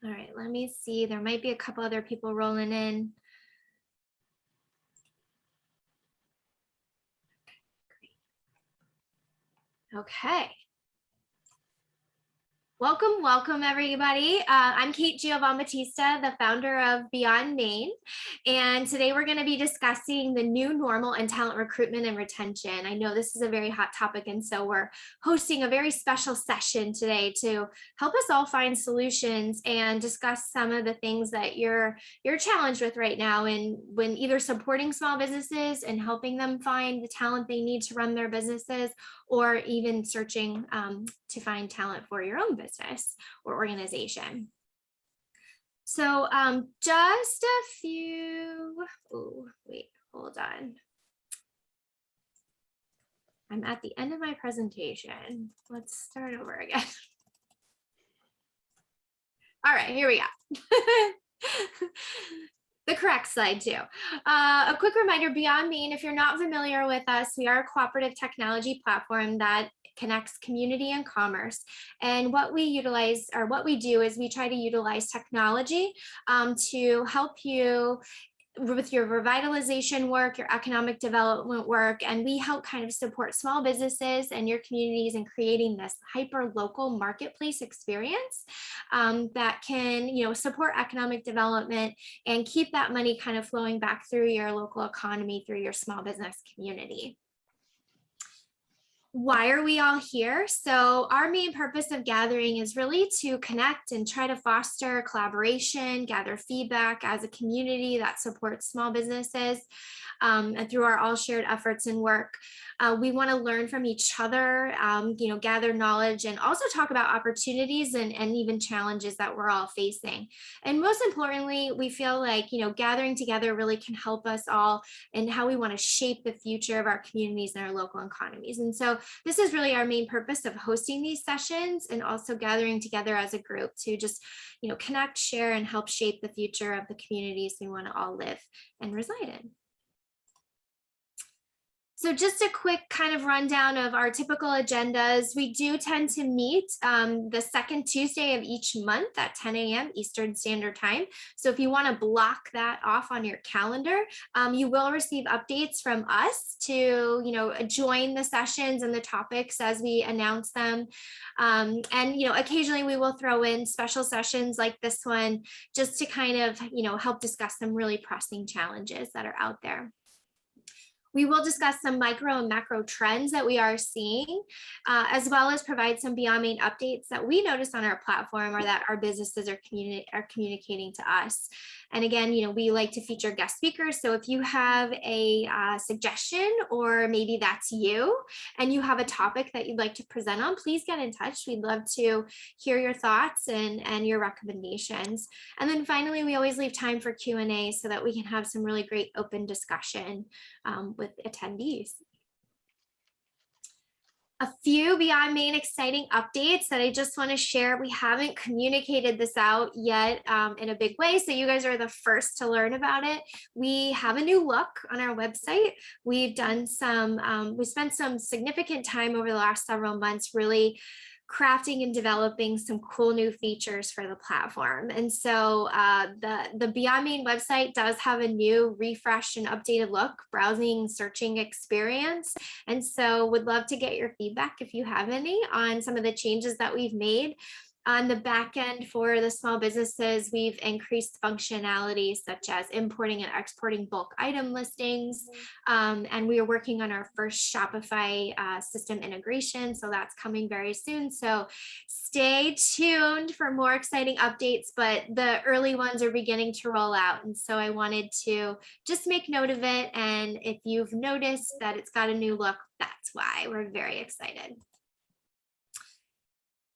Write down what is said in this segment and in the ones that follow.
All right, let me see. There might be a couple other people rolling in. Okay. Welcome everybody. I'm Kate Giovanbattista, the founder of Beyond Maine. And today we're going to be discussing the new normal in talent recruitment and retention. I know this is a very hot topic, and so we're hosting a very special session today to help us all find solutions and discuss some of the things that you're challenged with right now, and when either supporting small businesses and helping them find the talent they need to run their businesses, or even searching to find talent for your own business or organization. So just a few, hold on. I'm at the end of my presentation. Let's start over again. All right, here we go. The correct slide too. A quick reminder, Beyond Maine, if you're not familiar with us, we are a cooperative technology platform that connects community and commerce. And what we utilize, or what we do, is we try to utilize technology to help you with your revitalization work, your economic development work, and we help kind of support small businesses and your communities in creating this hyper local marketplace experience that can, support economic development and keep that money kind of flowing back through your local economy, through your small business community. Why are we all here? So our main purpose of gathering is really to connect and try to foster collaboration, gather feedback as a community that supports small businesses. And through our all shared efforts and work, we want to learn from each other, gather knowledge, and also talk about opportunities and even challenges that we're all facing. And most importantly, we feel like, gathering together really can help us all in how we want to shape the future of our communities and our local economies. And so this is really our main purpose of hosting these sessions, and also gathering together as a group to just, connect, share, and help shape the future of the communities we want to all live and reside in. So just a quick kind of rundown of our typical agendas. We do tend to meet the second Tuesday of each month at 10 a.m. Eastern Standard Time. So if you want to block that off on your calendar, you will receive updates from us to, join the sessions and the topics as we announce them. And, occasionally we will throw in special sessions like this one just to kind of, help discuss some really pressing challenges that are out there. We will discuss some micro and macro trends that we are seeing, as well as provide some Beyond Maine updates that we notice on our platform or that our businesses are communicating to us. And again, we like to feature guest speakers. So if you have a suggestion, or maybe that's you and you have a topic that you'd like to present on, please get in touch. We'd love to hear your thoughts and your recommendations. And then finally, we always leave time for Q&A so that we can have some really great open discussion with attendees. A few Beyond Maine exciting updates that I just want to share. We haven't communicated this out yet in a big way, so you guys are the first to learn about it. We have a new look on our website. We've done we spent some significant time over the last several months really crafting and developing some cool new features for the platform. And so the Beyond Maine website does have a new refreshed and updated look, browsing, searching experience. And so would love to get your feedback if you have any on some of the changes that we've made. On the back end for the small businesses, we've increased functionality such as importing and exporting bulk item listings. And we are working on our first Shopify system integration. So that's coming very soon. So stay tuned for more exciting updates, but the early ones are beginning to roll out. And so I wanted to just make note of it. And if you've noticed that it's got a new look, that's why we're very excited.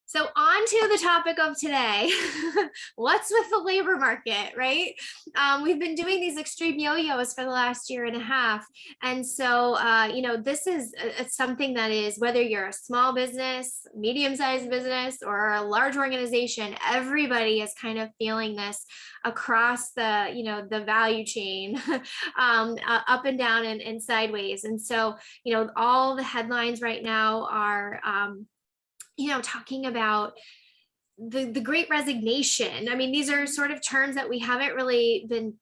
So on to the topic of today, what's with the labor market, right? We've been doing these extreme yo-yos for the last year and a half. And so, this is something that is, whether you're a small business, medium-sized business, or a large organization, everybody is kind of feeling this across the, the value chain, up and down and sideways. And so, all the headlines right now are, talking about the great resignation. I mean, these are sort of terms that we haven't really been,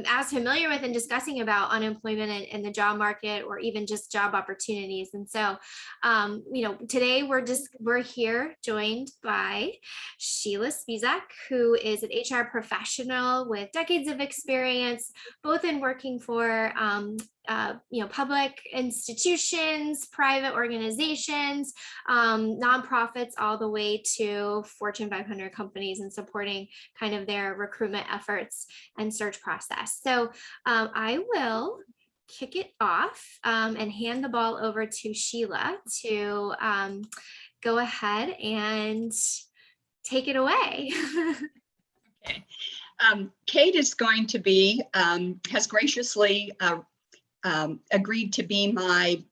as familiar with and discussing about unemployment and the job market, or even just job opportunities. And so, today we're here joined by Sheila Spisak, who is an HR professional with decades of experience, both in working for public institutions, private organizations, nonprofits, all the way to Fortune 500 companies, and supporting kind of their recruitment efforts and search process. So I will kick it off and hand the ball over to Sheila to go ahead and take it away. Okay. Kate is going to be, has graciously agreed to be my,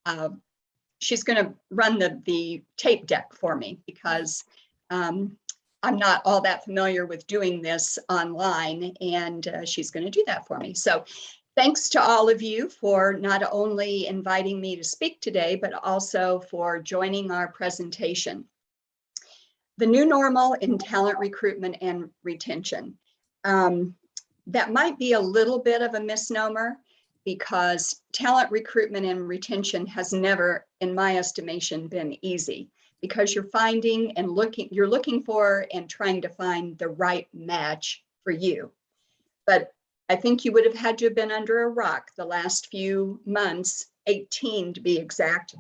she's going to run the tape deck for me, because I'm not all that familiar with doing this online, and she's going to do that for me. So thanks to all of you for not only inviting me to speak today, but also for joining our presentation. The new normal in talent recruitment and retention. That might be a little bit of a misnomer, because talent recruitment and retention has never, in my estimation, been easy, because you're finding and you're looking for and trying to find the right match for you. But I think you would have had to have been under a rock the last few months, 18 to be exact,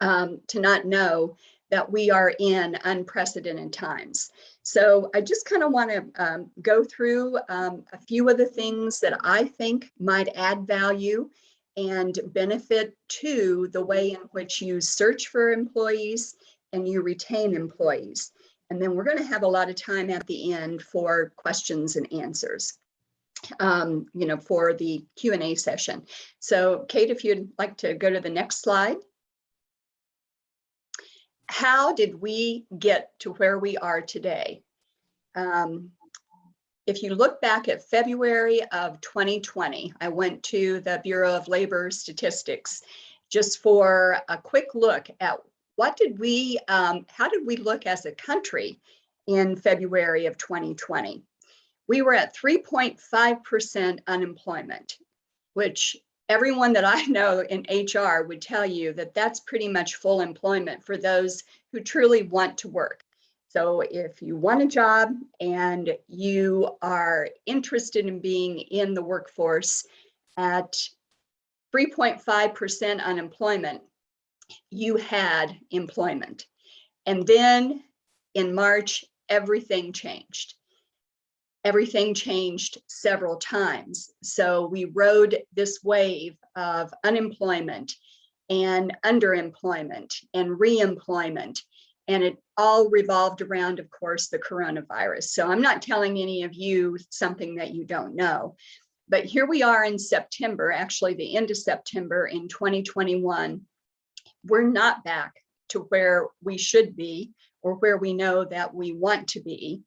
to not know that we are in unprecedented times. So I just kind of want to go through a few of the things that I think might add value and benefit to the way in which you search for employees and you retain employees. And then we're going to have a lot of time at the end for questions and answers, for the Q&A session. So Kate, if you'd like to go to the next slide. How did we get to where we are today? If you look back at February of 2020, I went to the Bureau of Labor Statistics just for a quick look at how did we look as a country in February of 2020. We were at 3.5% unemployment, which everyone that I know in HR would tell you that that's pretty much full employment for those who truly want to work. So if you want a job and you are interested in being in the workforce at 3.5% unemployment, you had employment. And then in March, everything changed. Everything changed several times. So we rode this wave of unemployment and underemployment and reemployment, and it all revolved around, of course, the coronavirus. So I'm not telling any of you something that you don't know, but here we are in September, actually the end of September in 2021. We're not back to where we should be or where we know that we want to be.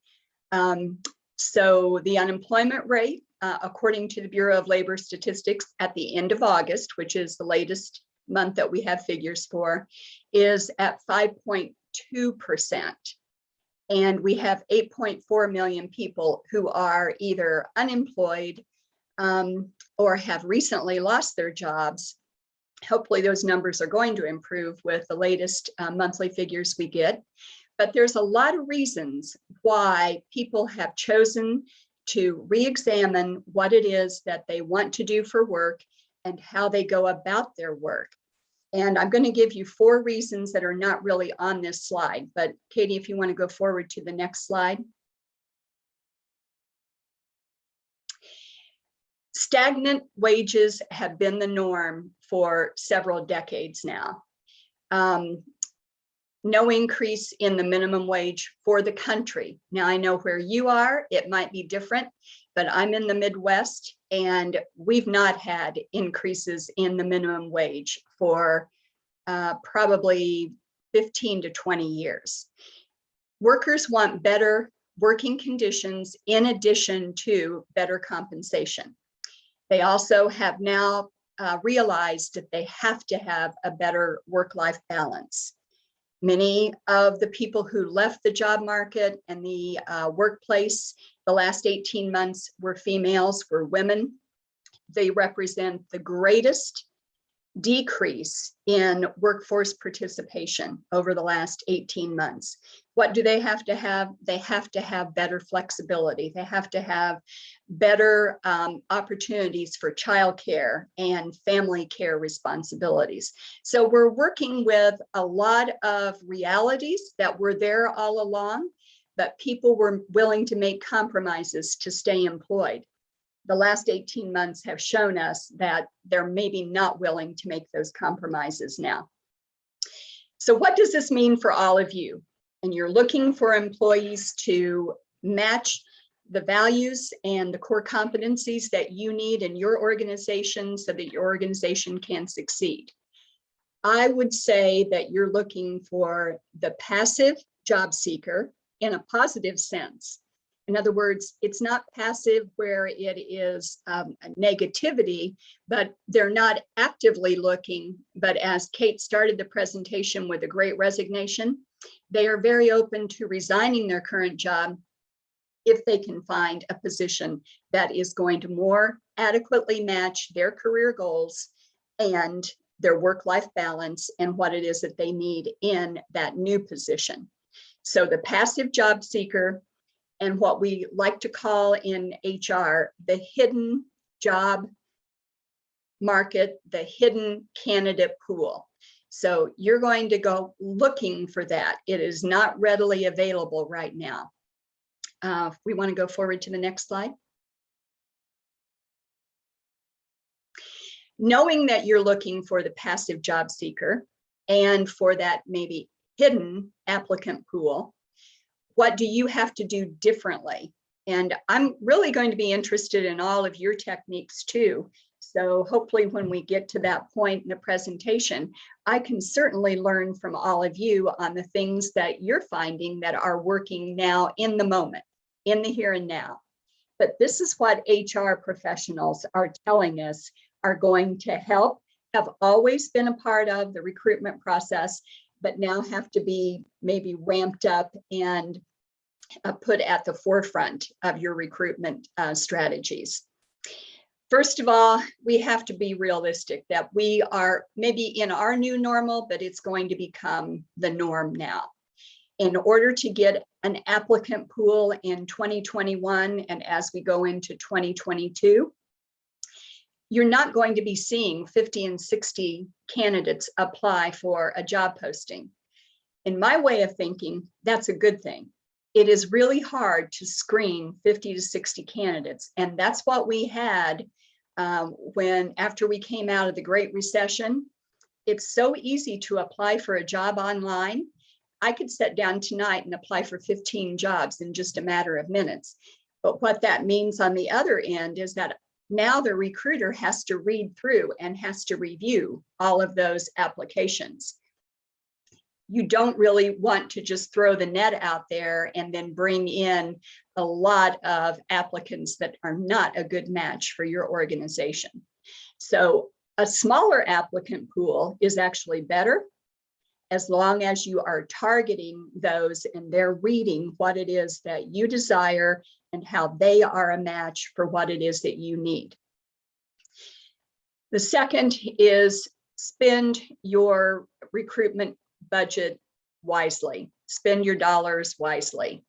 So the unemployment rate, according to the Bureau of Labor Statistics at the end of August, which is the latest month that we have figures for, is at 5.2%. And we have 8.4 million people who are either unemployed or have recently lost their jobs. Hopefully those numbers are going to improve with the latest monthly figures we get. But there's a lot of reasons why people have chosen to re-examine what it is that they want to do for work and how they go about their work. And I'm going to give you 4 reasons that are not really on this slide. But Katie, if you want to go forward to the next slide. Stagnant wages have been the norm for several decades now. No increase in the minimum wage for the country. Now, I know where you are, it might be different, but I'm in the Midwest and we've not had increases in the minimum wage for probably 15 to 20 years. Workers want better working conditions in addition to better compensation. They also have now realized that they have to have a better work-life balance. Many of the people who left the job market and the workplace the last 18 months were females, were women. They represent the greatest decrease in workforce participation over the last 18 months. What do they have to have? They have to have better flexibility. They have to have better opportunities for childcare and family care responsibilities. So we're working with a lot of realities that were there all along, but people were willing to make compromises to stay employed. The last 18 months have shown us that they're maybe not willing to make those compromises now. So what does this mean for all of you? And you're looking for employees to match the values and the core competencies that you need in your organization so that your organization can succeed. I would say that you're looking for the passive job seeker in a positive sense. In other words, it's not passive where it is negativity, but they're not actively looking. But as Kate started the presentation with a great resignation, they are very open to resigning their current job if they can find a position that is going to more adequately match their career goals and their work-life balance and what it is that they need in that new position. So the passive job seeker, and what we like to call in HR, the hidden job market, the hidden candidate pool. So you're going to go looking for that. It is not readily available right now. If we want to go forward to the next slide. Knowing that you're looking for the passive job seeker and for that maybe hidden applicant pool, what do you have to do differently? And I'm really going to be interested in all of your techniques too. So hopefully when we get to that point in the presentation, I can certainly learn from all of you on the things that you're finding that are working now in the moment, in the here and now. But this is what HR professionals are telling us are going to help, have always been a part of the recruitment process, but now have to be maybe ramped up and put at the forefront of your recruitment strategies. First of all, we have to be realistic that we are maybe in our new normal, but it's going to become the norm now. In order to get an applicant pool in 2021 and as we go into 2022, you're not going to be seeing 50 and 60 candidates apply for a job posting. In my way of thinking, that's a good thing. It is really hard to screen 50 to 60 candidates. And that's what we had after we came out of the Great Recession. It's so easy to apply for a job online. I could sit down tonight and apply for 15 jobs in just a matter of minutes. But what that means on the other end is that now the recruiter has to read through and has to review all of those applications. You don't really want to just throw the net out there and then bring in a lot of applicants that are not a good match for your organization. So a smaller applicant pool is actually better as long as you are targeting those and they're reading what it is that you desire and how they are a match for what it is that you need. The second is spend your recruitment budget wisely. Spend your dollars wisely.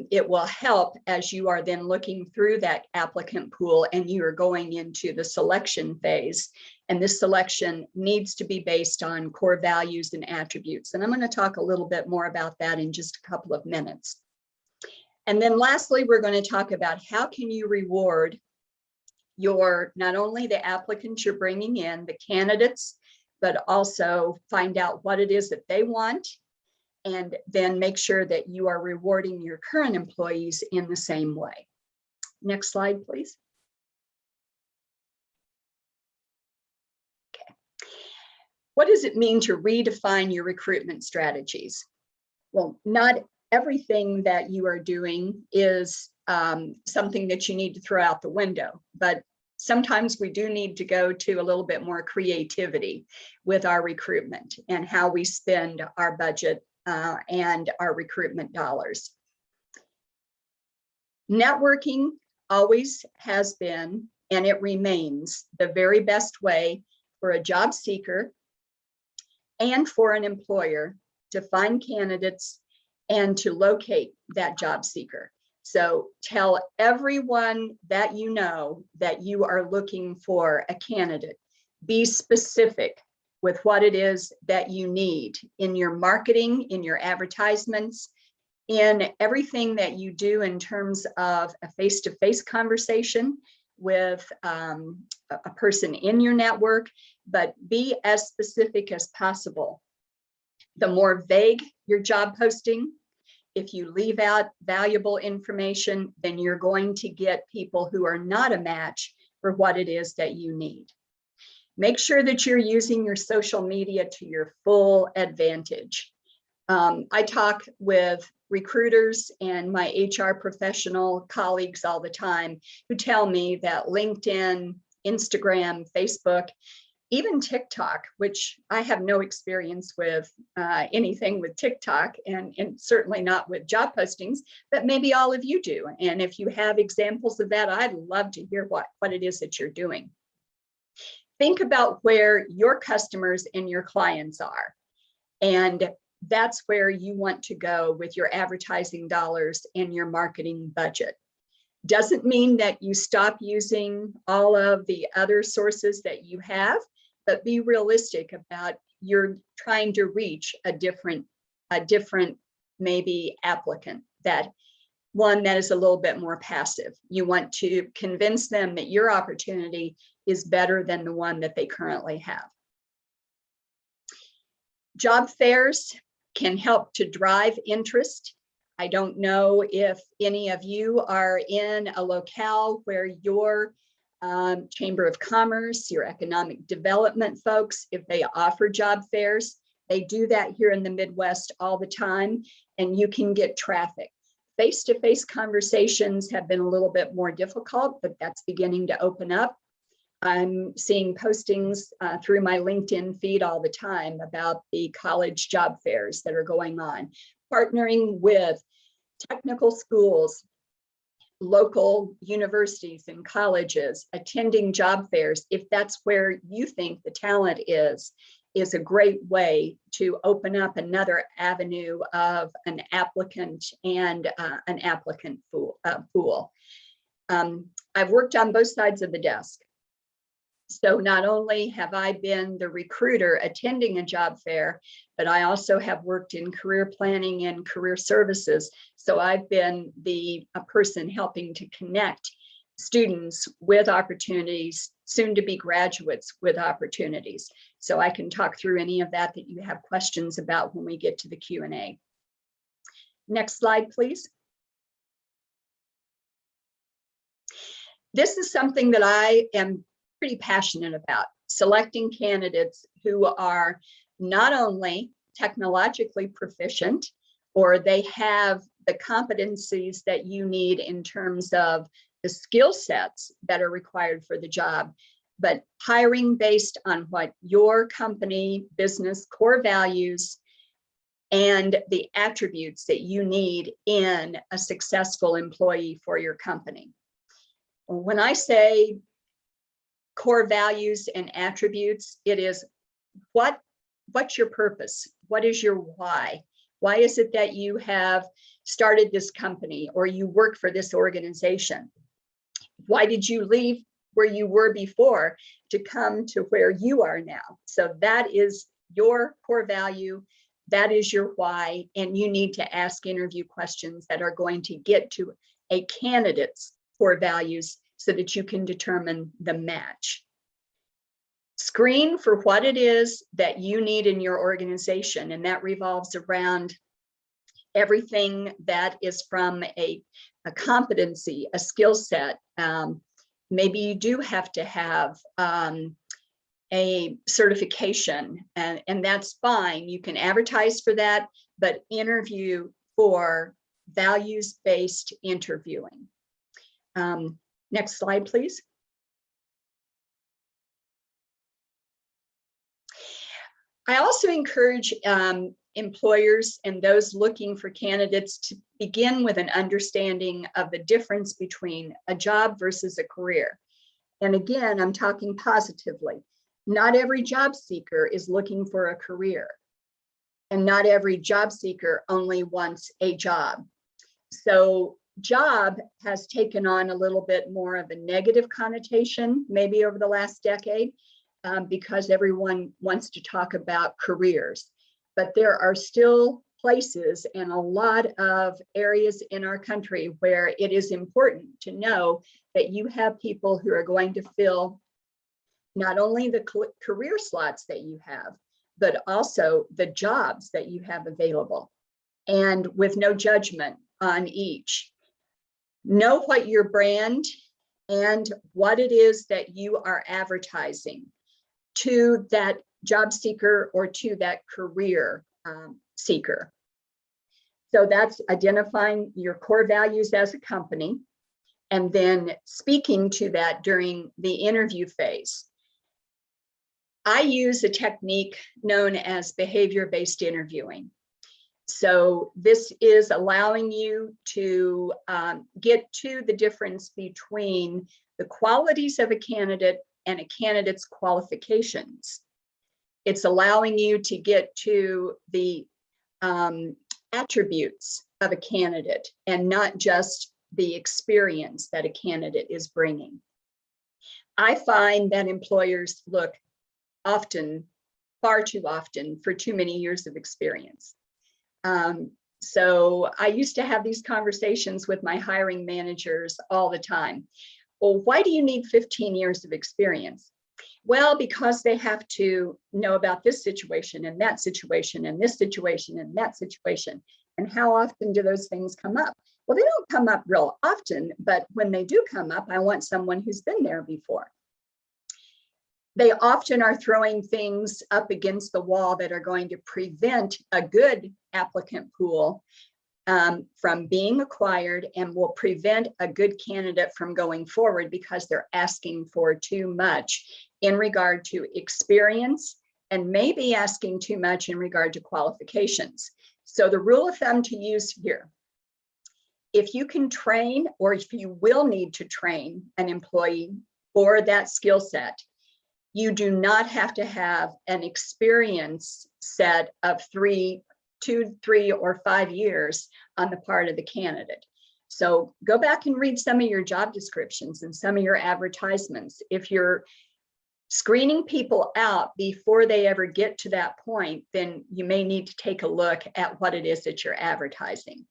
It will help as you are then looking through that applicant pool and you are going into the selection phase. And this selection needs to be based on core values and attributes. And I'm going to talk a little bit more about that in just a couple of minutes. And then lastly, we're going to talk about how can you reward not only the applicants you're bringing in, the candidates, but also find out what it is that they want, and then make sure that you are rewarding your current employees in the same way. Next slide, please. Okay. What does it mean to redefine your recruitment strategies? Well, not everything that you are doing is something that you need to throw out the window, but sometimes we do need to go to a little bit more creativity with our recruitment and how we spend our budget and our recruitment dollars. Networking always has been, and it remains, the very best way for a job seeker and for an employer to find candidates and to locate that job seeker. So tell everyone that you know that you are looking for a candidate. Be specific with what it is that you need in your marketing, in your advertisements, in everything that you do in terms of a face-to-face conversation with a person in your network, but be as specific as possible. The more vague your job posting, if you leave out valuable information, then you're going to get people who are not a match for what it is that you need. Make sure that you're using your social media to your full advantage. I talk with recruiters and my HR professional colleagues all the time who tell me that LinkedIn, Instagram, Facebook, even TikTok, which I have no experience with anything with TikTok and certainly not with job postings, but maybe all of you do. And if you have examples of that, I'd love to hear what it is that you're doing. Think about where your customers and your clients are. And that's where you want to go with your advertising dollars and your marketing budget. Doesn't mean that you stop using all of the other sources that you have, but be realistic about you're trying to reach a different maybe applicant, that one that is a little bit more passive. You want to convince them that your opportunity is better than the one that they currently have. Job fairs can help to drive interest. I don't know if any of you are in a locale where your Chamber of Commerce, your economic development folks, if they offer job fairs. They do that here in the Midwest all the time, and you can get traffic. Face-to-face conversations have been a little bit more difficult, but that's beginning to open up. I'm seeing postings through my LinkedIn feed all the time about the college job fairs that are going on, partnering with technical schools, local universities and colleges, attending job fairs. If that's where you think the talent is a great way to open up another avenue of an applicant and an applicant pool. I've worked on both sides of the desk. So not only have I been the recruiter attending a job fair, but I also have worked in career planning and career services. So I've been a person helping to connect students with opportunities, soon to be graduates with opportunities. So I can talk through any of that you have questions about when we get to the Q&A. Next slide, please. This is something that I am pretty passionate about, selecting candidates who are not only technologically proficient, or they have the competencies that you need in terms of the skill sets that are required for the job, but hiring based on what your company, business, core values, and the attributes that you need in a successful employee for your company. When I say core values and attributes, it is what's your purpose? What is your why? Why is it that you have started this company or you work for this organization? Why did you leave where you were before to come to where you are now? So that is your core value. That is your why. And you need to ask interview questions that are going to get to a candidate's core values so that you can determine the match. Screen for what it is that you need in your organization, and that revolves around everything that is from a competency, a skill set. Maybe you do have to have a certification, and that's fine. You can advertise for that, but interview for values-based interviewing. Next slide, please. I also encourage employers and those looking for candidates to begin with an understanding of the difference between a job versus a career. And again, I'm talking positively. Not every job seeker is looking for a career, and not every job seeker only wants a job. So job has taken on a little bit more of a negative connotation, maybe over the last decade, because everyone wants to talk about careers. But there are still places and a lot of areas in our country where it is important to know that you have people who are going to fill not only the career slots that you have, but also the jobs that you have available, and with no judgment on each. Know what your brand and what it is that you are advertising to that job seeker or to that career seeker. So that's identifying your core values as a company, and then speaking to that during the interview phase. I use a technique known as behavior-based interviewing. So this is allowing you to get to the difference between the qualities of a candidate and a candidate's qualifications. It's allowing you to get to the attributes of a candidate and not just the experience that a candidate is bringing. I find that employers look often, far too often, for too many years of experience. So I used to have these conversations with my hiring managers all the time. Well, why do you need 15 years of experience? Well, because they have to know about this situation and that situation and this situation and that situation. And how often do those things come up? Well, they don't come up real often, but when they do come up, I want someone who's been there before. They often are throwing things up against the wall that are going to prevent a good applicant pool from being acquired, and will prevent a good candidate from going forward because they're asking for too much in regard to experience, and maybe asking too much in regard to qualifications. So the rule of thumb to use here, if you can train, or if you will need to train an employee for that skill set, you do not have to have an experience set of 2, 3, or 5 years on the part of the candidate. So go back and read some of your job descriptions and some of your advertisements. If you're screening people out before they ever get to that point, then you may need to take a look at what it is that you're advertising.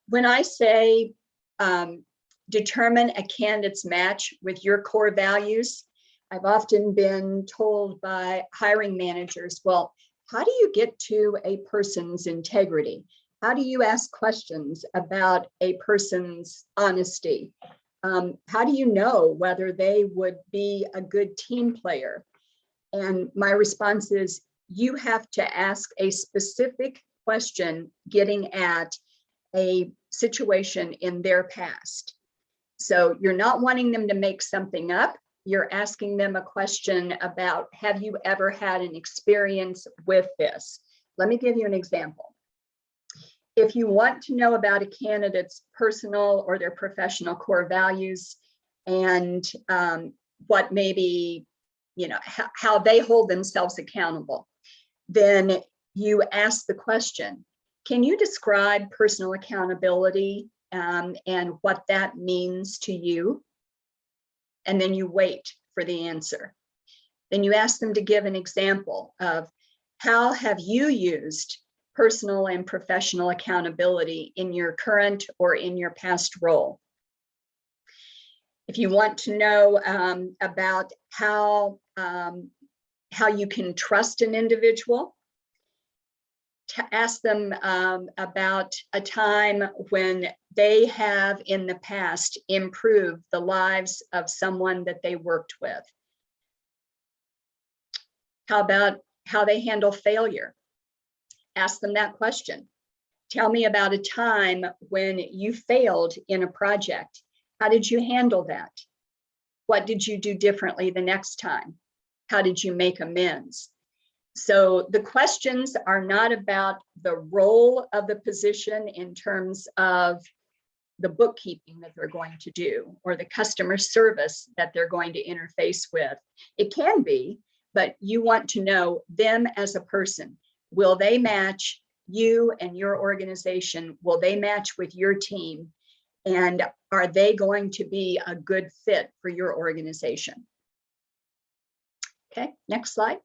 When I say determine a candidate's match with your core values, I've often been told by hiring managers, well, how do you get to a person's integrity? How do you ask questions about a person's honesty? How do you know whether they would be a good team player? And my response is, you have to ask a specific question getting at a situation in their past. So you're not wanting them to make something up. You're asking them a question about, have you ever had an experience with this? Let me give you an example. If you want to know about a candidate's personal or their professional core values, and what maybe, how they hold themselves accountable, then you ask the question, can you describe personal accountability and what that means to you? And then you wait for the answer. Then you ask them to give an example of, how have you used personal and professional accountability in your current or in your past role? If you want to know about how you can trust an individual, to ask them about a time when they have in the past improved the lives of someone that they worked with. How about how they handle failure? Ask them that question. Tell me about a time when you failed in a project. How did you handle that? What did you do differently the next time? How did you make amends? So the questions are not about the role of the position in terms of the bookkeeping that they're going to do or the customer service that they're going to interface with. It can be, but you want to know them as a person. Will they match you and your organization? Will they match with your team? And are they going to be a good fit for your organization? Okay, next slide.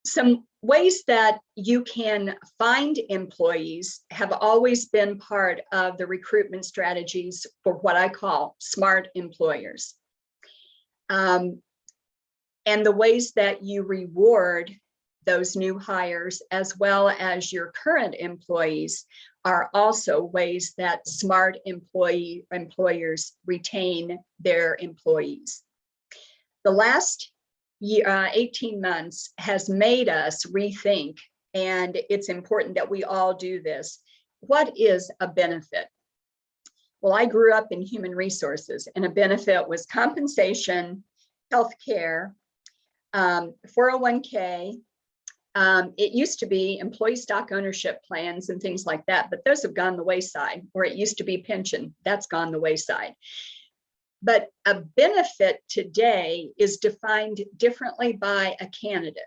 Some ways that you can find employees have always been part of the recruitment strategies for what I call smart employers. And the ways that you reward those new hires as well as your current employees are also ways that smart employers retain their employees. The last 18 months has made us rethink, and it's important that we all do this. What is a benefit? Well, I grew up in human resources, and a benefit was compensation, healthcare, 401k. It used to be employee stock ownership plans and things like that, but those have gone the wayside. Or it used to be pension, that's gone the wayside. But a benefit today is defined differently by a candidate.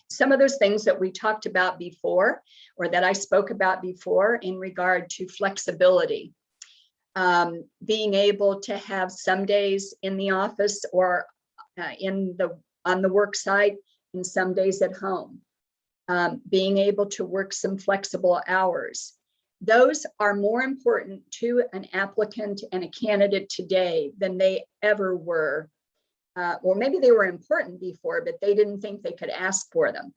Some of those things that we talked about before, or that I spoke about before in regard to flexibility, being able to have some days in the office or on the work site and some days at home, being able to work some flexible hours. Those are more important to an applicant and a candidate today than they ever were. Or maybe they were important before, but they didn't think they could ask for them.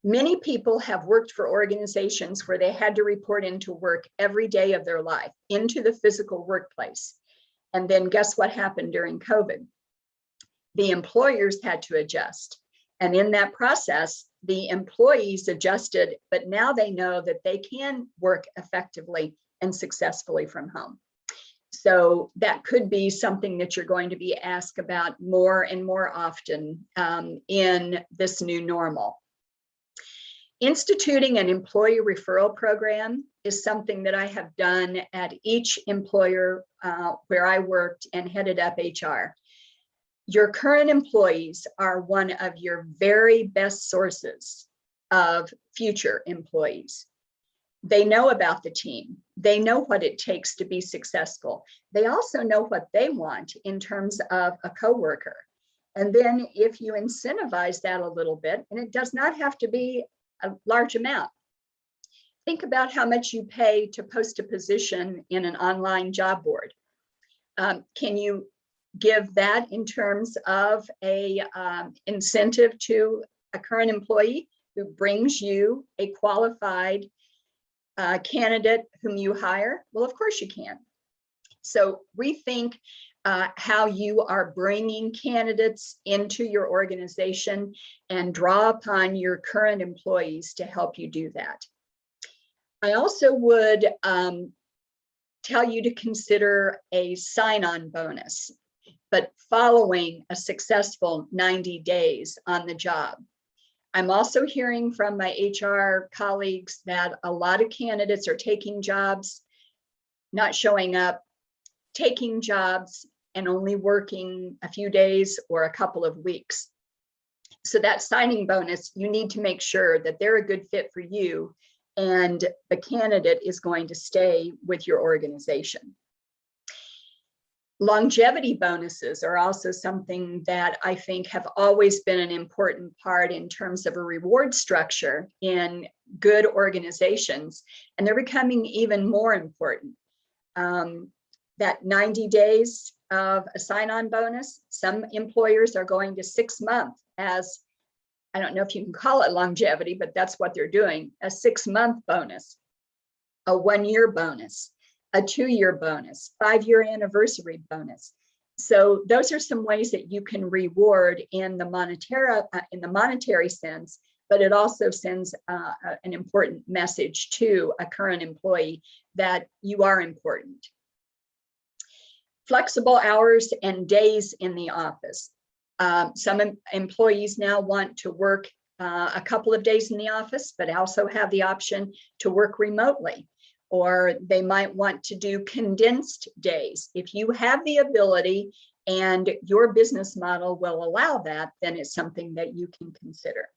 Many people have worked for organizations where they had to report into work every day of their life, into the physical workplace. And then guess what happened during COVID? The employers had to adjust. And in that process, the employees adjusted, but now they know that they can work effectively and successfully from home. So that could be something that you're going to be asked about more and more often in this new normal. Instituting an employee referral program is something that I have done at each employer where I worked and headed up HR. Your current employees are one of your very best sources of future employees. They know about the team. They know what it takes to be successful. They also know what they want in terms of a coworker. And then if you incentivize that a little bit, and it does not have to be a large amount. Think about how much you pay to post a position in an online job board. Can you give that in terms of a incentive to a current employee who brings you a qualified candidate whom you hire? Well, of course you can. So rethink how you are bringing candidates into your organization and draw upon your current employees to help you do that. I also would tell you to consider a sign-on bonus, but following a successful 90 days on the job. I'm also hearing from my HR colleagues that a lot of candidates are taking jobs, not showing up, taking jobs, and only working a few days or a couple of weeks. So that signing bonus, you need to make sure that they're a good fit for you and the candidate is going to stay with your organization. Longevity bonuses are also something that I think have always been an important part in terms of a reward structure in good organizations, and they're becoming even more important. That 90 days of a sign-on bonus, some employers are going to 6 months as, I don't know if you can call it longevity, but that's what they're doing, a 6-month bonus, a 1-year bonus, a 2-year bonus, 5-year anniversary bonus. So those are some ways that you can reward in the monetary sense, but it also sends an important message to a current employee that you are important. Flexible hours and days in the office. Some employees now want to work a couple of days in the office, but also have the option to work remotely, or they might want to do condensed days. If you have the ability and your business model will allow that, then it's something that you can consider.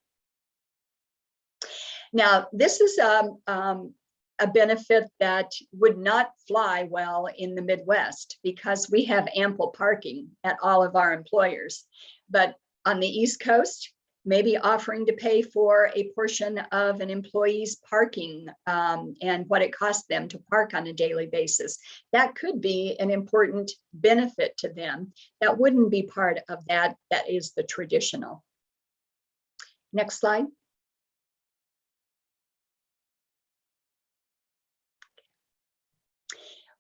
Now, this is a benefit that would not fly well in the Midwest because we have ample parking at all of our employers. But on the East Coast, maybe offering to pay for a portion of an employee's parking and what it costs them to park on a daily basis. That could be an important benefit to them. That wouldn't be part of that. That is the traditional. Next slide.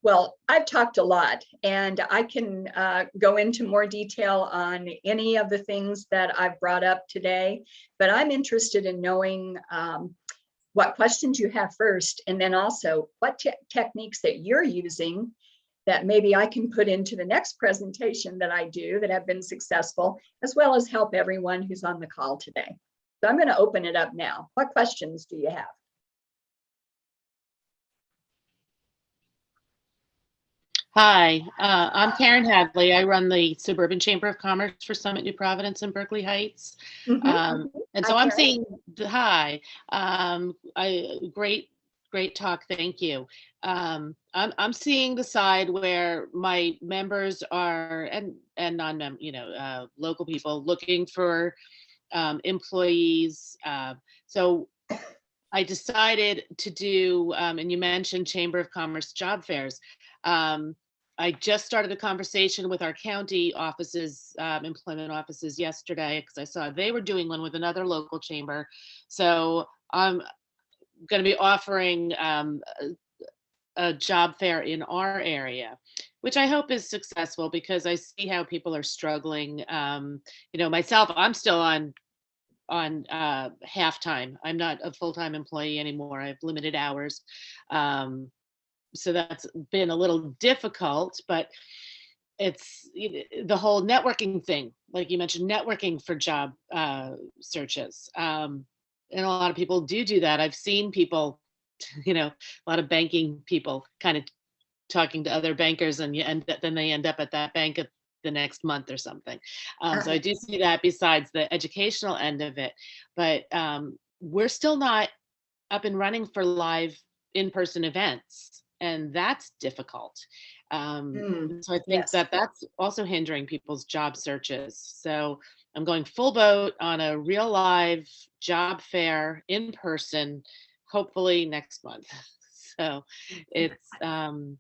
Well, I've talked a lot, and I can go into more detail on any of the things that I've brought up today, but I'm interested in knowing what questions you have first, and then also what techniques that you're using that maybe I can put into the next presentation that I do that have been successful, as well as help everyone who's on the call today. So I'm going to open it up now. What questions do you have? Hi, I'm Karen Hadley. I run the Suburban Chamber of Commerce for Summit, New Providence, and Berkeley Heights. And so I'm seeing, hi, great talk. Thank you. I'm seeing the side where my members are and non-mem, local people looking for employees. So I decided to do, and you mentioned Chamber of Commerce job fairs. I just started a conversation with our county offices, employment offices yesterday, because I saw they were doing one with another local chamber. So I'm going to be offering a job fair in our area, which I hope is successful because I see how people are struggling. Myself, I'm still on half-time. I'm not a full-time employee anymore. I have limited hours. So that's been a little difficult, but it's the whole networking thing, like you mentioned, networking for job searches. And a lot of people do that. I've seen people, a lot of banking people kind of talking to other bankers, and then they end up at that bank at the next month or something. So I do see that besides the educational end of it, but we're still not up and running for live in-person events. And that's difficult. So I think that's also hindering people's job searches. So I'm going full boat on a real live job fair in person, hopefully next month. So it's, Well,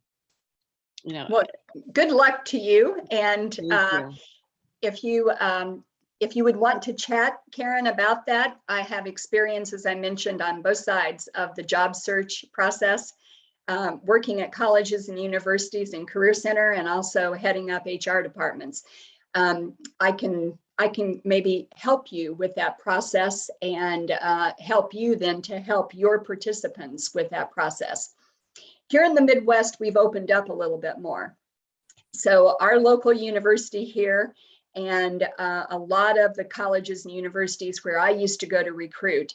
good luck to you. And if you would want to chat, Karen, about that, I have experience, as I mentioned, on both sides of the job search process. Working at colleges and universities and career center, and also heading up HR departments. I can maybe help you with that process and help you then to help your participants with that process. Here in the Midwest, we've opened up a little bit more. So our local university here and a lot of the colleges and universities where I used to go to recruit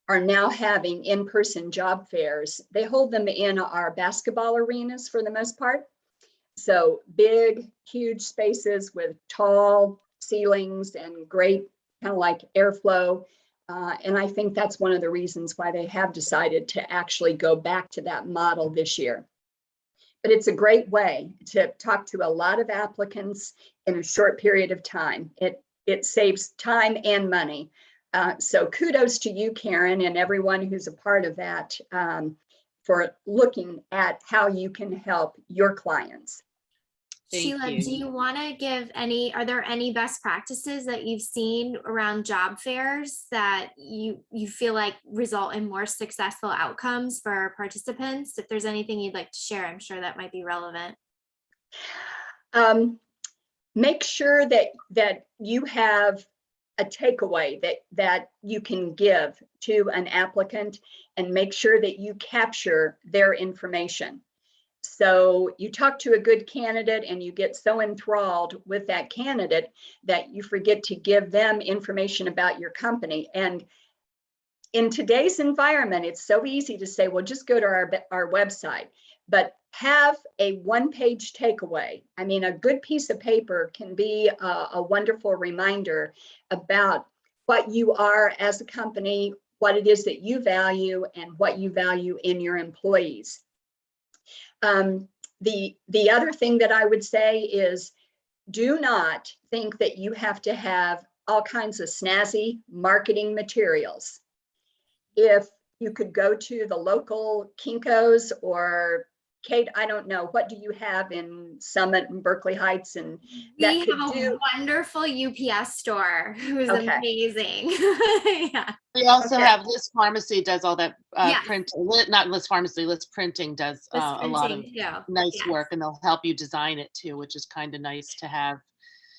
are now having in-person job fairs. They hold them in our basketball arenas for the most part. So big, huge spaces with tall ceilings and great kind of like airflow. And I think that's one of the reasons why they have decided to actually go back to that model this year. But it's a great way to talk to a lot of applicants in a short period of time. It saves time and money. So kudos to you, Karen, and everyone who's a part of that for looking at how you can help your clients. Sheila, do you want to give are there any best practices that you've seen around job fairs that you feel like result in more successful outcomes for participants? If there's anything you'd like to share, I'm sure that might be relevant. Make sure that you have a takeaway that you can give to an applicant, and make sure that you capture their information. So you talk to a good candidate and you get so enthralled with that candidate that you forget to give them information about your company. And in today's environment, it's so easy to say, well, just go to our website, but have a one-page takeaway. I mean, a good piece of paper can be a wonderful reminder about what you are as a company, what it is that you value, and what you value in your employees. The other thing that I would say is, do not think that you have to have all kinds of snazzy marketing materials. If you could go to the local Kinko's, or Kate, I don't know, what do you have in Summit and Berkeley Heights, and that We could have a do? wonderful UPS store who's Okay. amazing. Yeah. We also Okay. have List Pharmacy does all that Yes. not List Pharmacy, List Printing does This a lot of printing too. nice Yes. work, and they'll help you design it too, which is kind of nice to have.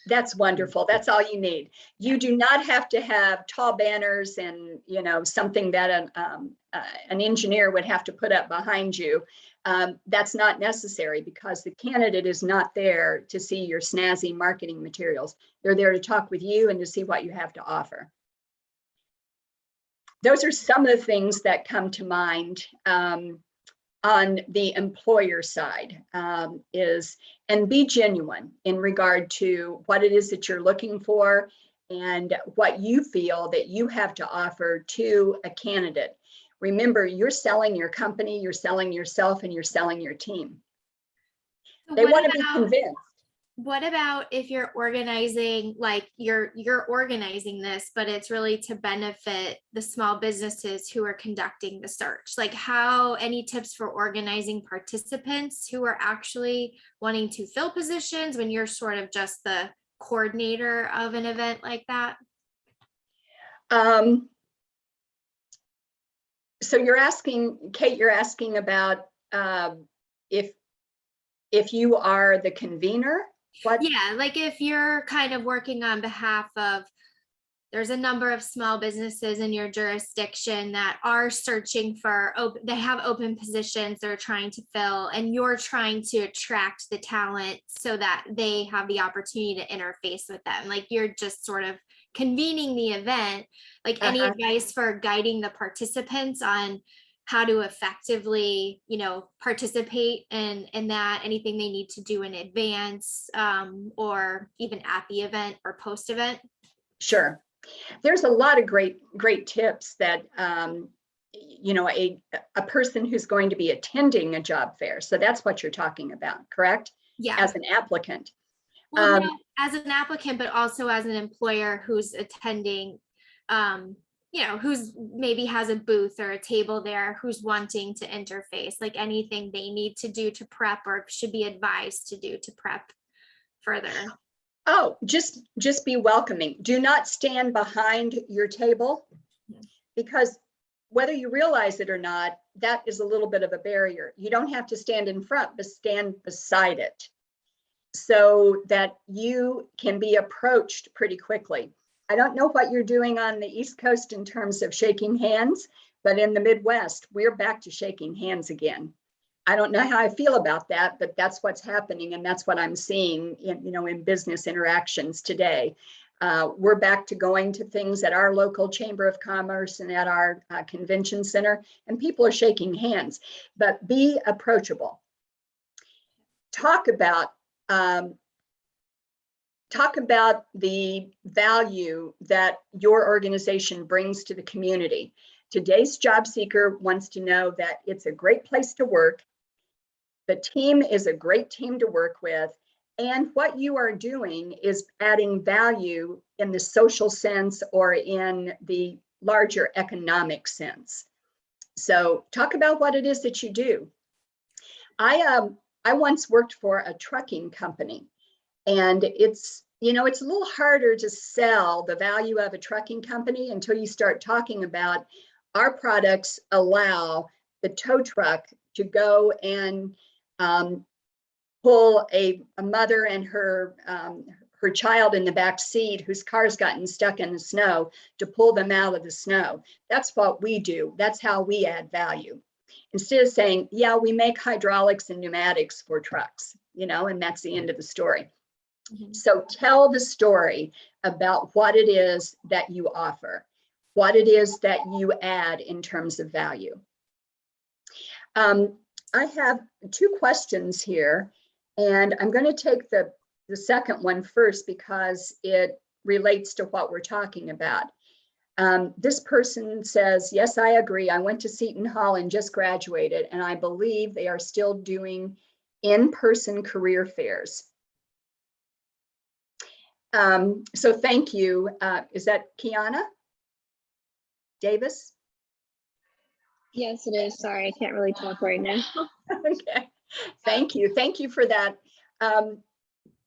That's wonderful. That's all you need. You do not have to have tall banners and, you know, something that an engineer would have to put up behind you. That's not necessary, because the candidate is not there to see your snazzy marketing materials. They're there to talk with you and to see what you have to offer. Those are some of the things that come to mind. On the employer side, and be genuine in regard to what it is that you're looking for and what you feel that you have to offer to a candidate. Remember, you're selling your company, you're selling yourself, and you're selling your team. So They what want to be about- convinced. What about if you're organizing, like you're organizing this, but it's really to benefit the small businesses who are conducting the search? Like, any tips for organizing participants who are actually wanting to fill positions when you're sort of just the coordinator of an event like that? So you're asking, Kate, you're asking about if you are the convener. What? Yeah, like if you're kind of working on behalf of, there's a number of small businesses in your jurisdiction that are searching for, they have open positions they're trying to fill, and you're trying to attract the talent so that they have the opportunity to interface with them. Like, you're just sort of convening the event. Like, any advice for guiding the participants on how to effectively, participate in that, anything they need to do in advance, or even at the event or post event? Sure. There's a lot of great tips that, a person who's going to be attending a job fair. So that's what you're talking about, correct? Yeah. As an applicant. Well, no, as an applicant, but also as an employer who's attending, who's maybe has a booth or a table there, who's wanting to interface, like anything they need to do to prep or should be advised to do to prep further. Oh, just be welcoming. Do not stand behind your table, because whether you realize it or not, that is a little bit of a barrier. You don't have to stand in front, but stand beside it so that you can be approached pretty quickly. I don't know what you're doing on the East Coast in terms of shaking hands, but in the Midwest, we're back to shaking hands again. I don't know how I feel about that, but that's what's happening, and that's what I'm seeing in business interactions today. We're back to going to things at our local Chamber of Commerce and at our convention center, and people are shaking hands. But be approachable. Talk about the value that your organization brings to the community. Today's job seeker wants to know that it's a great place to work. The team is a great team to work with, and what you are doing is adding value in the social sense or in the larger economic sense. So talk about what it is that you do. I once worked for a trucking company, and it's a little harder to sell the value of a trucking company until you start talking about our products allow the tow truck to go and pull a mother and her child in the back seat whose car's gotten stuck in the snow, to pull them out of the snow. That's what we do. That's how we add value. Instead of saying, yeah, we make hydraulics and pneumatics for trucks, and that's the end of the story. Mhm. So tell the story about what it is that you offer, what it is that you add in terms of value. I have 2 questions here, and I'm going to take the second one first because it relates to what we're talking about. This person says, yes, I agree. I went to Seton Hall and just graduated, and I believe they are still doing in-person career fairs. So thank you. Is that Kiana Davis? Yes, it is. Sorry, I can't really talk right now. Okay, thank you. Thank you for that.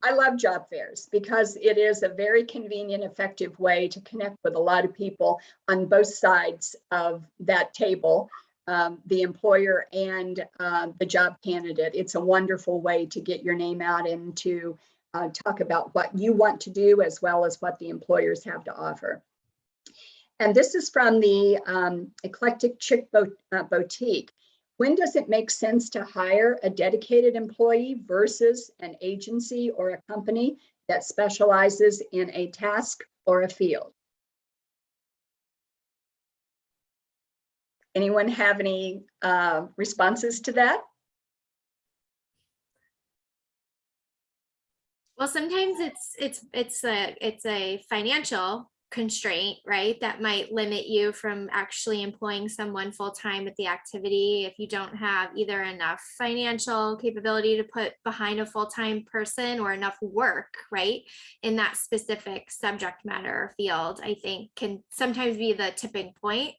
I love job fairs because it is a very convenient, effective way to connect with a lot of people on both sides of that table, the employer and the job candidate. It's a wonderful way to get your name out and to talk about what you want to do as well as what the employers have to offer. And this is from the Eclectic Chick Boutique. When does it make sense to hire a dedicated employee versus an agency or a company that specializes in a task or a field? Anyone have any responses to that? Well, sometimes it's a financial constraint, right? That might limit you from actually employing someone full-time with the activity if you don't have either enough financial capability to put behind a full-time person or enough work, right, in that specific subject matter or field. I think can sometimes be the tipping point.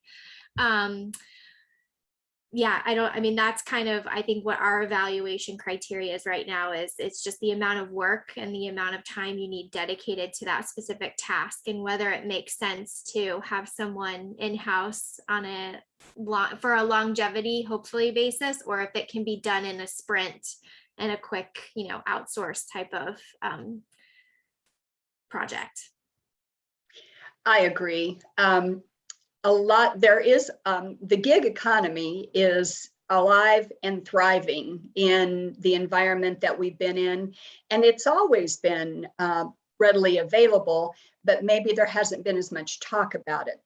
Yeah, I mean, that's kind of, I think what our evaluation criteria is right now is it's just the amount of work and the amount of time you need dedicated to that specific task, and whether it makes sense to have someone in-house on for a longevity, hopefully, basis, or if it can be done in a sprint and a quick, outsource type of project. I agree. There is the gig economy is alive and thriving in the environment that we've been in, and it's always been readily available, but maybe there hasn't been as much talk about it.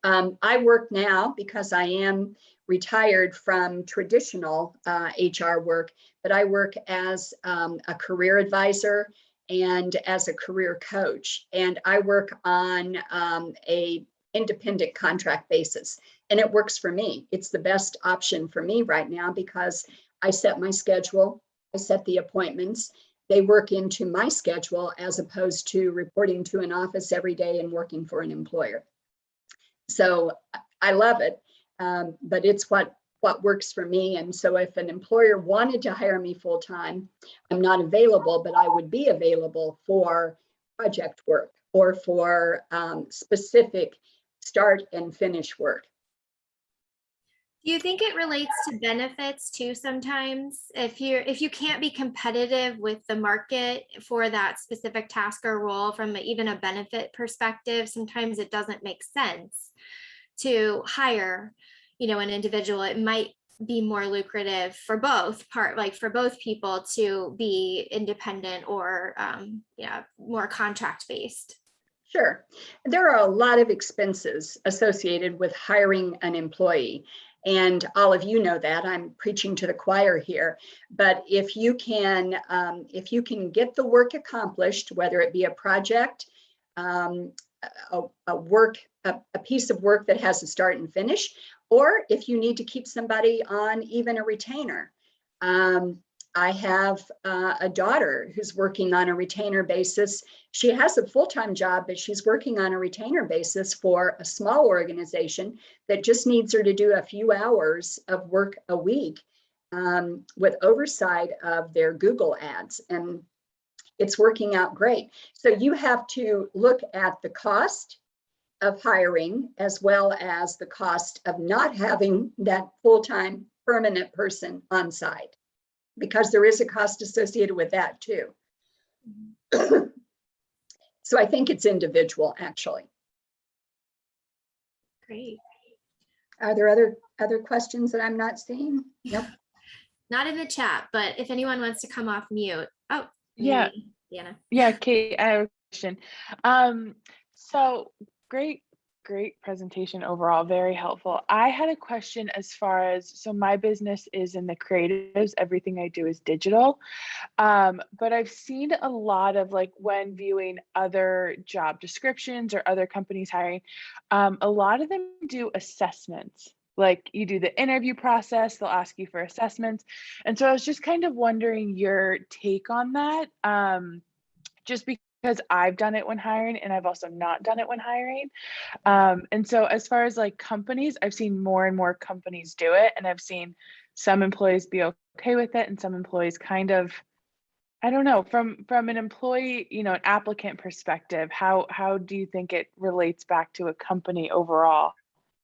I work now because I am retired from traditional HR work, but I work as a career advisor and as a career coach, and I work on a independent contract basis, and it works for me. It's the best option for me right now because I set my schedule, I set the appointments, they work into my schedule as opposed to reporting to an office every day and working for an employer. So I love it, but it's what works for me. And so if an employer wanted to hire me full-time, I'm not available, but I would be available for project work or for specific start and finish work. Do you think it relates to benefits too sometimes? If you can't be competitive with the market for that specific task or role from even a benefit perspective, sometimes it doesn't make sense to hire, an individual. It might be more lucrative for both people to be independent or more contract based. Sure. There are a lot of expenses associated with hiring an employee. And all of you know that. I'm preaching to the choir here. But if you can get the work accomplished, whether it be a project, a piece of work that has a start and finish, or if you need to keep somebody on even a retainer. I have a daughter who's working on a retainer basis. She has a full-time job, but she's working on a retainer basis for a small organization that just needs her to do a few hours of work a week with oversight of their Google ads. And it's working out great. So you have to look at the cost of hiring as well as the cost of not having that full-time permanent person on site, because there is a cost associated with that too. So I think it's individual, actually. Great. Are there other Other questions that I'm not seeing? Nope. Not in the chat, but if anyone wants to come off mute. Oh, Yeah. maybe, Deanna. Yeah, Kate, I have a question. So great presentation overall, very helpful. I had a question as far as, so my business is in the creatives, everything I do is digital. But I've seen a lot of, like, when viewing other job descriptions or other companies hiring, a lot of them do assessments. Like, you do the interview process, they'll ask you for assessments. And so I was just kind of wondering your take on that. Just because I've done it when hiring and I've also not done it when hiring. And so as far as like companies, I've seen more and more companies do it, and I've seen some employees be okay with it and some employees kind of, I don't know, from an employee, an applicant perspective, how do you think it relates back to a company overall?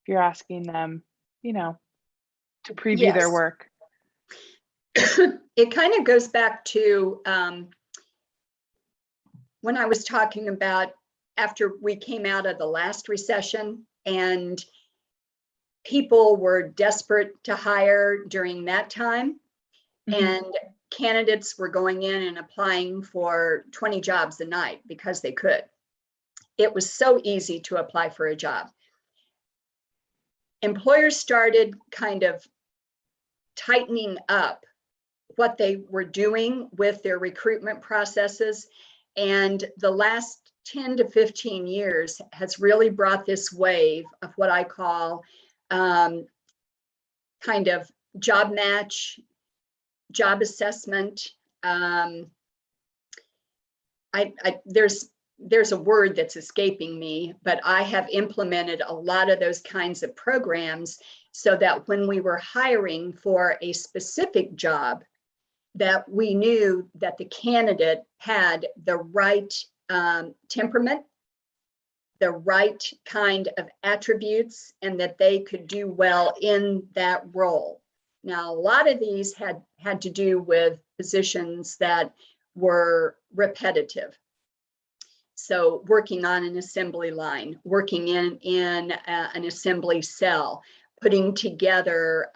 If you're asking them, to preview their Yes. work. It kind of goes back to when I was talking about after we came out of the last recession and people were desperate to hire during that time, and candidates were going in and applying for 20 jobs a night because they could. It was so easy to apply for a job. Employers started kind of tightening up what they were doing with their recruitment processes. And the last 10 to 15 years has really brought this wave of what I call kind of job match, job assessment. There's a word that's escaping me, but I have implemented a lot of those kinds of programs so that when we were hiring for a specific job, that we knew that the candidate had the right temperament, the right kind of attributes, and that they could do well in that role. Now, a lot of these had to do with positions that were repetitive. So working on an assembly line, working in an assembly cell, putting together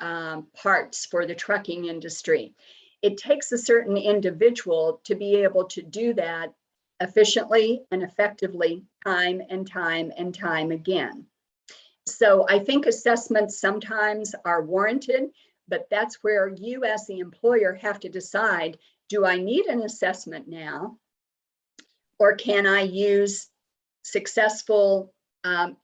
parts for the trucking industry. It takes a certain individual to be able to do that efficiently and effectively time and time and time again. So I think assessments sometimes are warranted, but that's where you as the employer have to decide, do I need an assessment now? Or can I use successful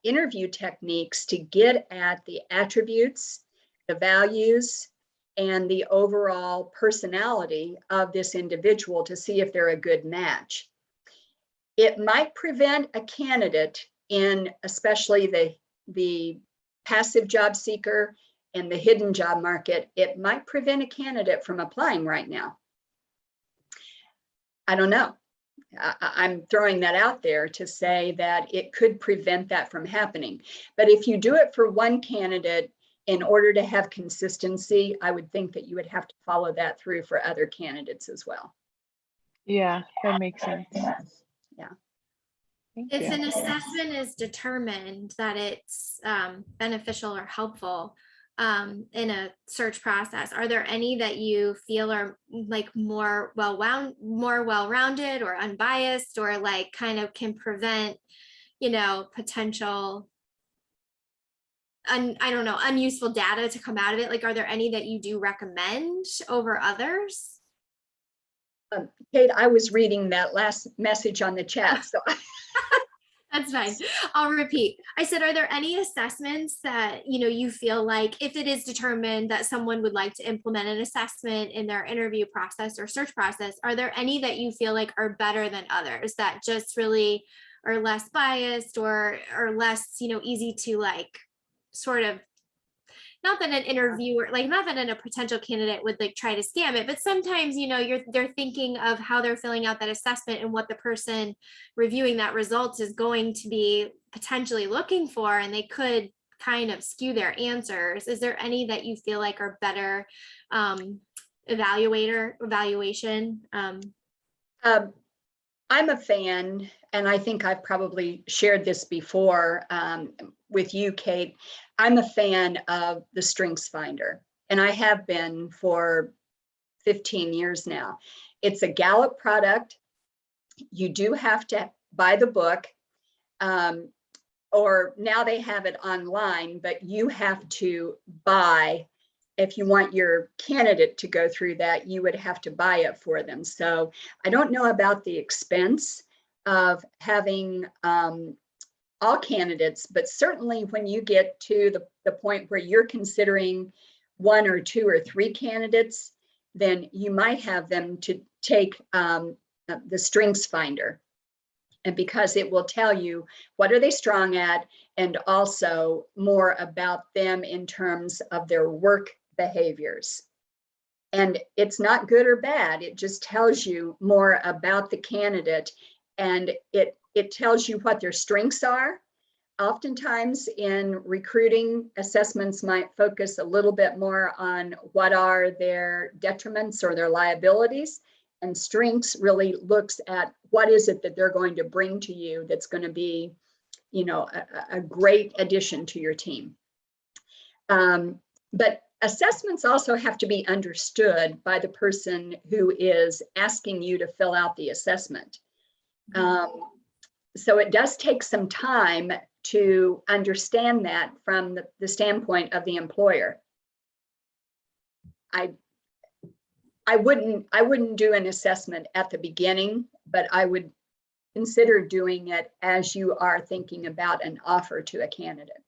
interview techniques to get at the attributes, the values, and the overall personality of this individual to see if they're a good match? It might prevent a candidate in especially the passive job seeker and the hidden job market. It might prevent a candidate from applying right now. I don't know. I'm throwing that out there to say that it could prevent that from happening. But if you do it for one candidate, in order to have consistency, I would think that you would have to follow that through for other candidates as well. Yeah, that makes sense. Yeah. Thank If you. an assessment is determined that it's beneficial or helpful in a search process, are there any that you feel are like more well-rounded or unbiased, or like kind of can prevent, potential I don't know, unuseful data to come out of it? Like, are there any that you do recommend over others? Kate, I was reading that last message on the chat, so That's fine. I'll repeat. I said, are there any assessments that, you feel like if it is determined that someone would like to implement an assessment in their interview process or search process, are there any that you feel like are better than others, that just really are less biased or less, easy to like sort of, not that an interviewer, like not that a potential candidate would like try to scam it, but sometimes, they're thinking of how they're filling out that assessment and what the person reviewing that results is going to be potentially looking for, and they could kind of skew their answers. Is there any that you feel like are better evaluation? I'm a fan, and I think I've probably shared this before. with you, Kate, I'm a fan of the Strengths Finder, and I have been for 15 years now. It's a Gallup product. You do have to buy the book, or now they have it online, but you have to buy. If you want your candidate to go through that, you would have to buy it for them. So I don't know about the expense of having all candidates, but certainly when you get to the point where you're considering 1 or 2 or 3 candidates, then you might have them to take the Strengths Finder. And because it will tell you what are they strong at, and also more about them in terms of their work behaviors. And it's not good or bad. It just tells you more about the candidate, and it tells you what their strengths are. Oftentimes in recruiting, assessments might focus a little bit more on what are their detriments or their liabilities, and strengths really looks at what is it that they're going to bring to you that's going to be, you know, a great addition to your team. But assessments also have to be understood by the person who is asking you to fill out the assessment. So it does take some time to understand that from the standpoint of the employer. I wouldn't do an assessment at the beginning, but I would consider doing it as you are thinking about an offer to a candidate.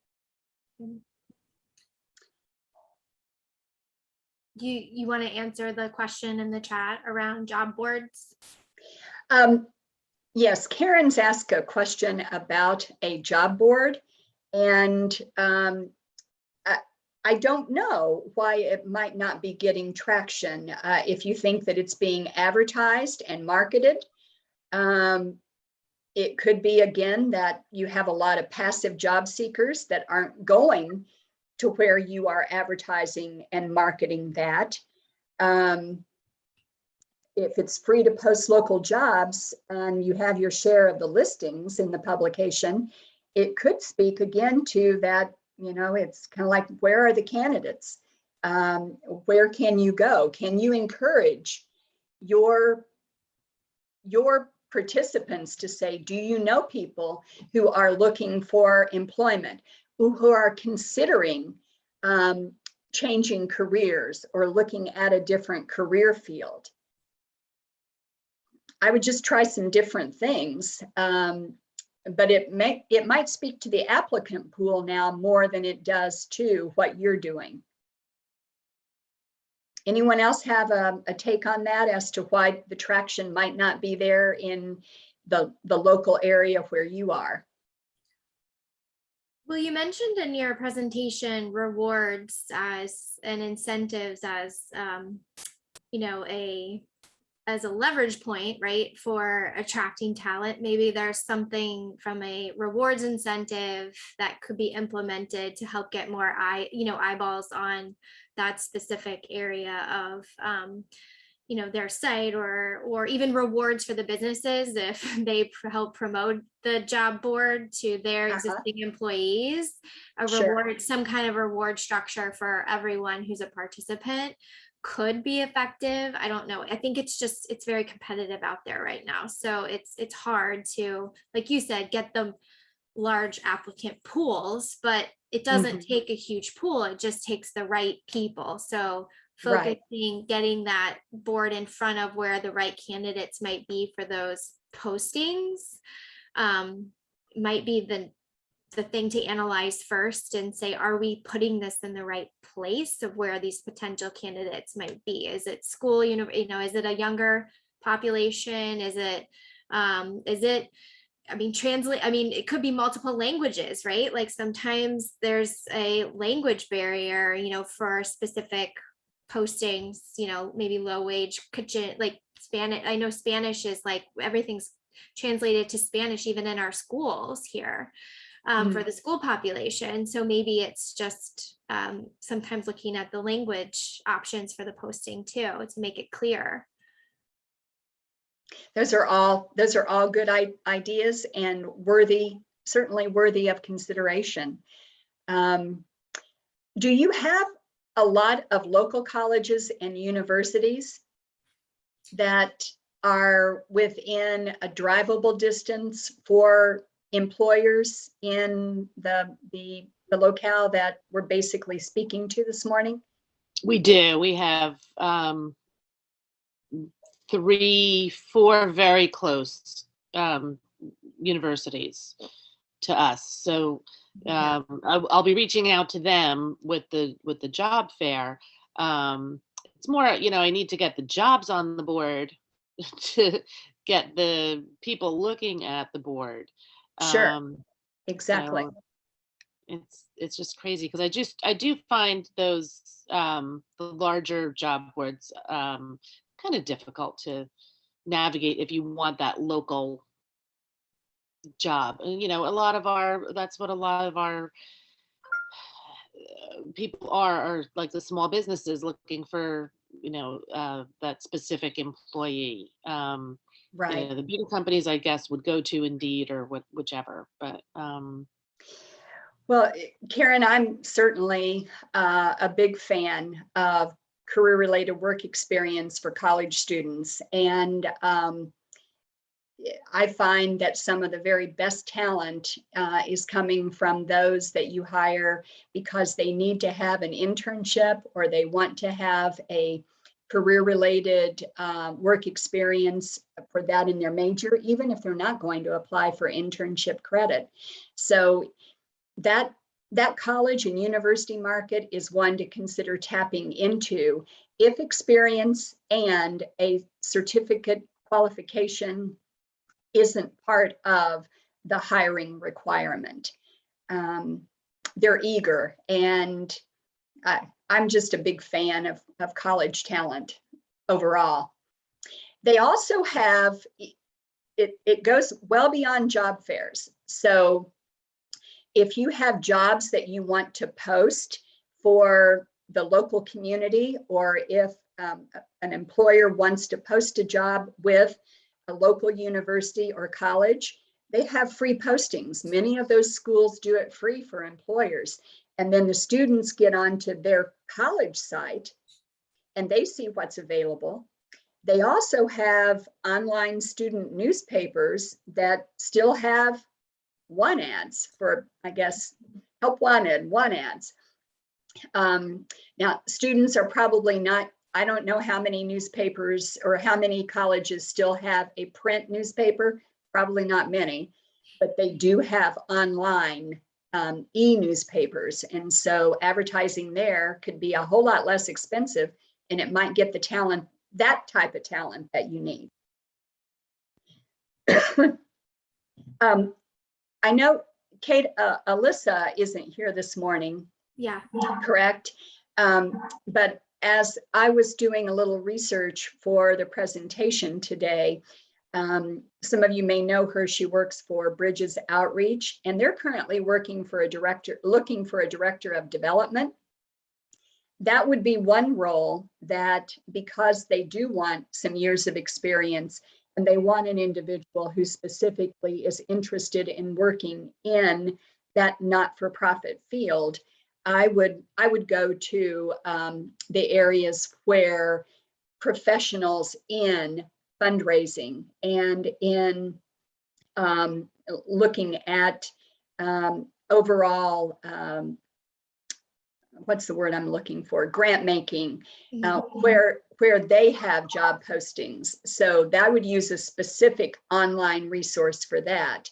You want to answer the question in the chat around job boards? Yes, Karen's asked a question about a job board, and I don't know why it might not be getting traction. If you think that it's being advertised and marketed, it could be, again, that you have a lot of passive job seekers that aren't going to where you are advertising and marketing that. If it's free to post local jobs and you have your share of the listings in the publication, it could speak again to that, you know, it's kind of like, where are the candidates? Where can you go? Can you encourage your participants to say, do you know people who are looking for employment, who are considering changing careers or looking at a different career field? I would just try some different things, but it might speak to the applicant pool now more than it does to what you're doing. Anyone else have a take on that as to why the traction might not be there in the local area where you are? Well, you mentioned in your presentation rewards as and incentives as you know, as a leverage point, right, for attracting talent. Maybe there's something from a rewards incentive that could be implemented to help get more eyeballs on that specific area of you know, their site, or even rewards for the businesses if they help promote the job board to their existing employees. Reward, some kind of reward structure for everyone who's a participant could be effective. I don't know. I think it's very competitive out there right now. So it's hard to, like you said, get the large applicant pools, but it doesn't take a huge pool. It just takes the right people. So focusing, getting that board in front of where the right candidates might be for those postings might be the thing to analyze first and say, are we putting this in the right place of where these potential candidates might be? Is it school, you know, is it a younger population? Is it, it could be multiple languages, right? Like sometimes there's a language barrier, you know, for specific postings, you know, maybe low wage kitchen, like Spanish. I know Spanish is like, everything's translated to Spanish, even in our schools here. For the school population. So maybe it's just sometimes looking at the language options for the posting too, to make it clear. Those are all good ideas and worthy certainly worthy of consideration. Do you have a lot of local colleges and universities that are within a drivable distance for employers in the locale that we're basically speaking to this morning? We do. We have 3, 4 very close universities to us. So I'll be reaching out to them with the job fair. It's more, I need to get the jobs on the board to get the people looking at the board. Sure, exactly. So it's just crazy because I do find those the larger job boards kind of difficult to navigate if you want that local job. And that's what a lot of our people are like the small businesses looking for that specific employee. Right. The bigger companies, I guess, would go to Indeed or whichever, but well, Karen, I'm certainly a big fan of career-related work experience for college students. And I find that some of the very best talent is coming from those that you hire because they need to have an internship or they want to have a career-related work experience for that in their major, even if they're not going to apply for internship credit. So that college and university market is one to consider tapping into if experience and a certificate qualification isn't part of the hiring requirement. They're eager, and I'm just a big fan of college talent overall. They also have, it goes well beyond job fairs. So if you have jobs that you want to post for the local community, or if an employer wants to post a job with a local university or college, they have free postings. Many of those schools do it free for employers. And then the students get onto their college site and they see what's available. They also have online student newspapers that still have one ads for, I guess, help wanted, one ads. Now, students are probably not, I don't know how many newspapers or how many colleges still have a print newspaper, probably not many, but they do have online e-newspapers. And so advertising there could be a whole lot less expensive, and it might get the talent, that type of talent that you need. I know Kate, Alyssa isn't here this morning. Yeah. Correct. But as I was doing a little research for the presentation today, some of you may know her. She works for Bridges Outreach, and they're currently looking for a director of development. That would be one role that, because they do want some years of experience and they want an individual who specifically is interested in working in that not-for-profit field, I would go to the areas where professionals in fundraising and in looking at overall, what's the word I'm looking for? Grant making, where they have job postings. So that would use a specific online resource for that,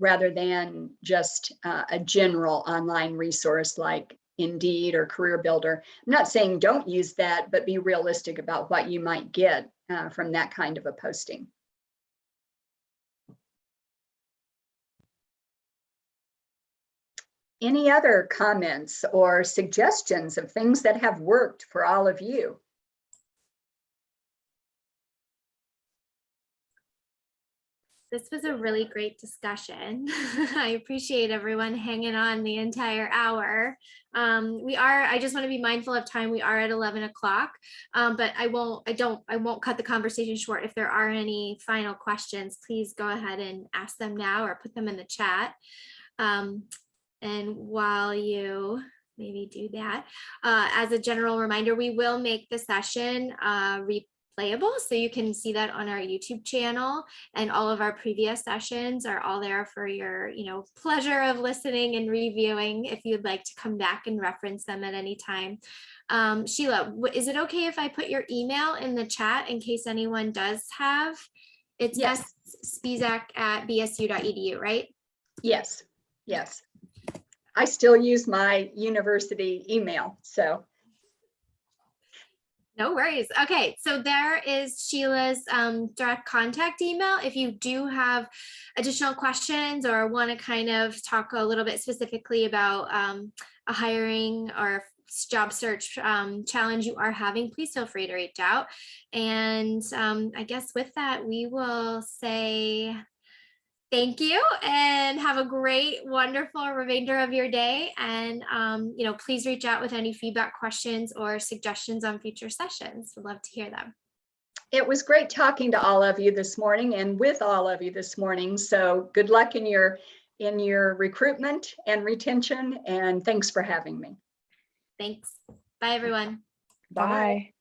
rather than just a general online resource like Indeed or Career Builder. I'm not saying don't use that, but be realistic about what you might get from that kind of a posting. Any other comments or suggestions of things that have worked for all of you? This was a really great discussion. I appreciate everyone hanging on the entire hour. I just want to be mindful of time. We are at 11 o'clock, but I won't cut the conversation short. If there are any final questions, please go ahead and ask them now or put them in the chat. And while you maybe do that, as a general reminder, we will make the session replayable, so you can see that on our YouTube channel, and all of our previous sessions are all there for your, pleasure of listening and reviewing if you'd like to come back and reference them at any time. Sheila, is it okay if I put your email in the chat in case anyone does have? It's Yes. spisak@bsu.edu, right? Yes, yes. I still use my university email, so. No worries. Okay, so there is Sheila's direct contact email. If you do have additional questions or want to kind of talk a little bit specifically about a hiring or job search challenge you are having, please feel free to reach out. And I guess with that, we will say thank you and have a great, wonderful remainder of your day. And, please reach out with any feedback, questions, or suggestions on future sessions. We'd love to hear them. It was great talking to all of you this morning and with all of you this morning. So good luck in your recruitment and retention, and thanks for having me. Thanks. Bye, everyone. Bye. Bye.